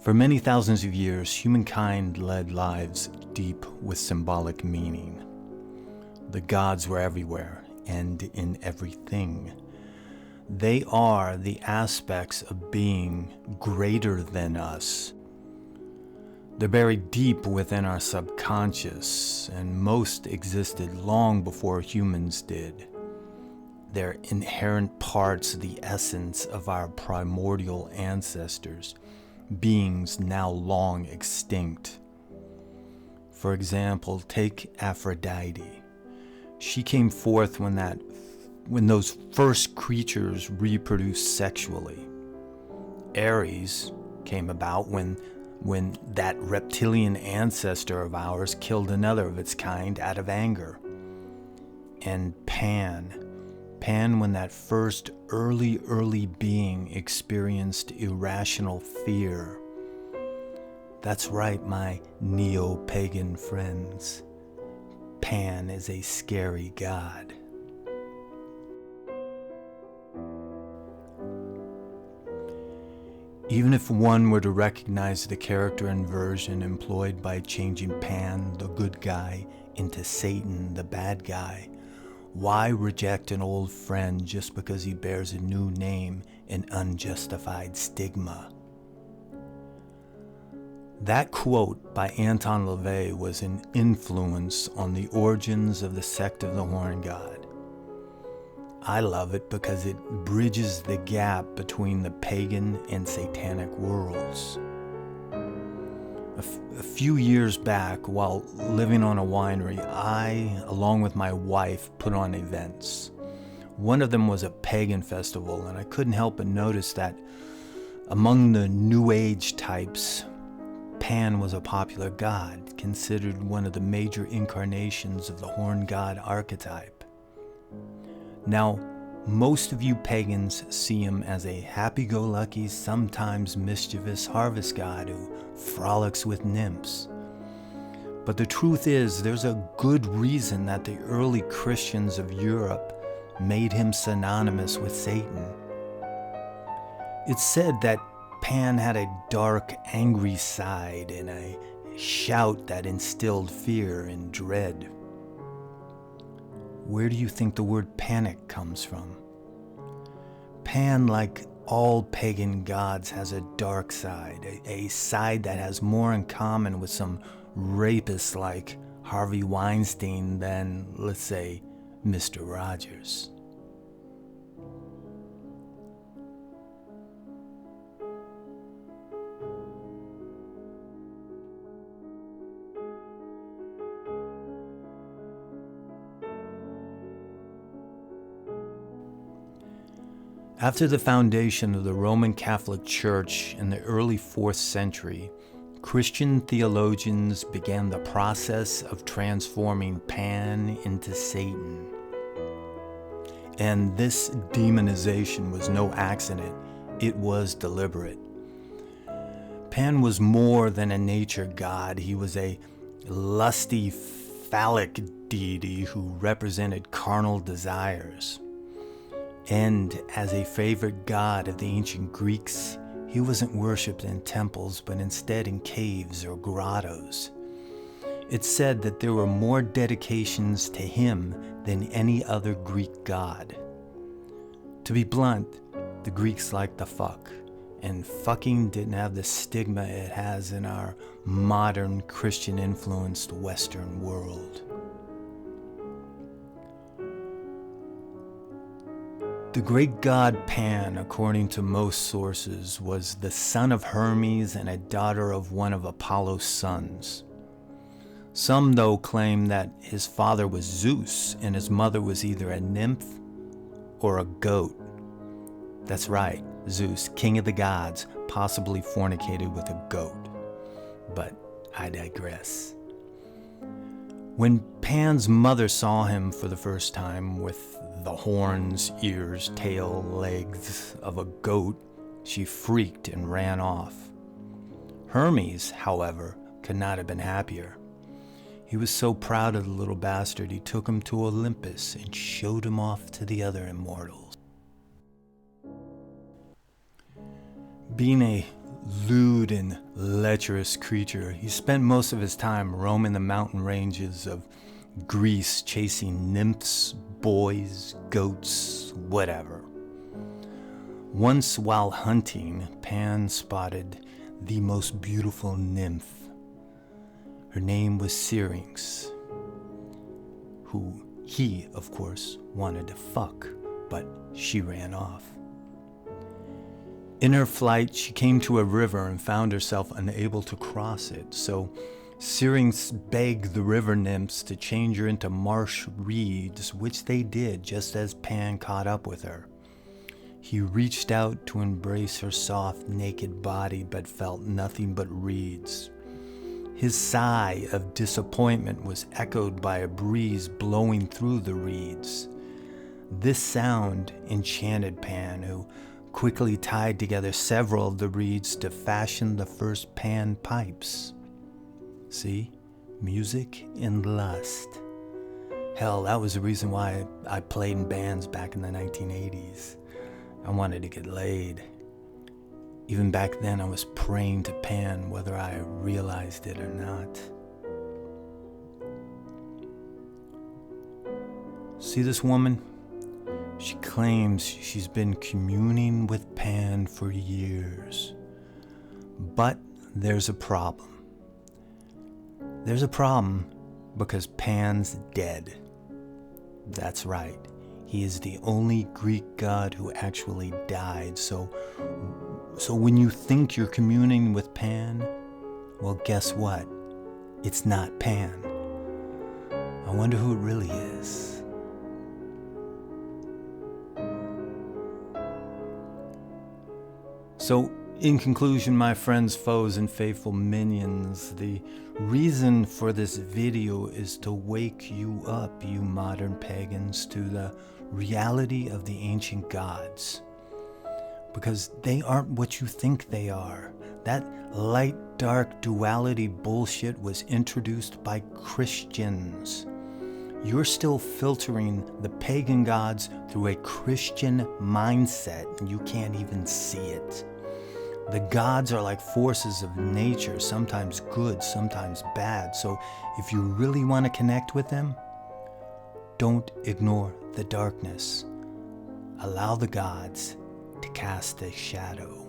For many thousands of years, humankind led lives deep with symbolic meaning. The gods were everywhere and in everything. They are the aspects of being greater than us. They're buried deep within our subconscious, and most existed long before humans did. They're inherent parts of the essence of our primordial ancestors, beings now long extinct. For example, take Aphrodite. She came forth when those first creatures reproduced sexually. Ares came about when that reptilian ancestor of ours killed another of its kind out of anger. And Pan when that first early being experienced irrational fear. That's right, my Neo-Pagan friends. Pan is a scary god. Even if one were to recognize the character inversion employed by changing Pan, the good guy, into Satan, the bad guy, why reject an old friend just because he bears a new name and unjustified stigma? That quote by Anton LaVey was an influence on the origins of the sect of the Horn God. I love it because it bridges the gap between the pagan and satanic worlds. A few years back, while living on a winery, I, along with my wife, put on events. One of them was a pagan festival, and I couldn't help but notice that among the New Age types, Pan was a popular god, considered one of the major incarnations of the horn god archetype. Now, most of you pagans see him as a happy-go-lucky, sometimes mischievous harvest god who frolics with nymphs. But the truth is, there's a good reason that the early Christians of Europe made him synonymous with Satan. It's said that Pan had a dark, angry side and a shout that instilled fear and dread. Where do you think the word panic comes from? Pan, like all pagan gods, has a dark side, a side that has more in common with some rapists like Harvey Weinstein than, let's say, Mr. Rogers. After the foundation of the Roman Catholic Church in the early 4th century, Christian theologians began the process of transforming Pan into Satan. And this demonization was no accident, it was deliberate. Pan was more than a nature god. He was a lusty, phallic deity who represented carnal desires. And as a favorite god of the ancient Greeks, he wasn't worshipped in temples, but instead in caves or grottos. It's said that there were more dedications to him than any other Greek god. To be blunt, the Greeks liked to fuck, and fucking didn't have the stigma it has in our modern Christian-influenced Western world. The great god Pan, according to most sources, was the son of Hermes and a daughter of one of Apollo's sons. Some, though, claim that his father was Zeus and his mother was either a nymph or a goat. That's right, Zeus, king of the gods, possibly fornicated with a goat. But I digress. When Pan's mother saw him for the first time with the horns, ears, tail, legs of a goat, she freaked and ran off. Hermes, however, could not have been happier. He was so proud of the little bastard, he took him to Olympus and showed him off to the other immortals. Being a lewd and lecherous creature. He spent most of his time roaming the mountain ranges of Greece, chasing nymphs, boys, goats, whatever. Once while hunting, Pan spotted the most beautiful nymph. Her name was Syrinx, who he, of course, wanted to fuck, but she ran off. In her flight, she came to a river and found herself unable to cross it, so Syrinx begged the river nymphs to change her into marsh reeds, which they did just as Pan caught up with her. He reached out to embrace her soft, naked body, but felt nothing but reeds. His sigh of disappointment was echoed by a breeze blowing through the reeds. This sound enchanted Pan, who quickly tied together several of the reeds to fashion the first Pan pipes. See? Music and lust. Hell, that was the reason why I played in bands back in the 1980s. I wanted to get laid. Even back then, I was praying to Pan whether I realized it or not. See this woman? She claims she's been communing with Pan for years. But there's a problem. There's a problem because Pan's dead. That's right. He is the only Greek god who actually died. So when you think you're communing with Pan, well, guess what? It's not Pan. I wonder who it really is. So, in conclusion, my friends, foes, and faithful minions, the reason for this video is to wake you up, you modern pagans, to the reality of the ancient gods. Because they aren't what you think they are. That light-dark duality bullshit was introduced by Christians. You're still filtering the pagan gods through a Christian mindset, and you can't even see it. The gods are like forces of nature, sometimes good, sometimes bad. So if you really want to connect with them, don't ignore the darkness. Allow the gods to cast a shadow.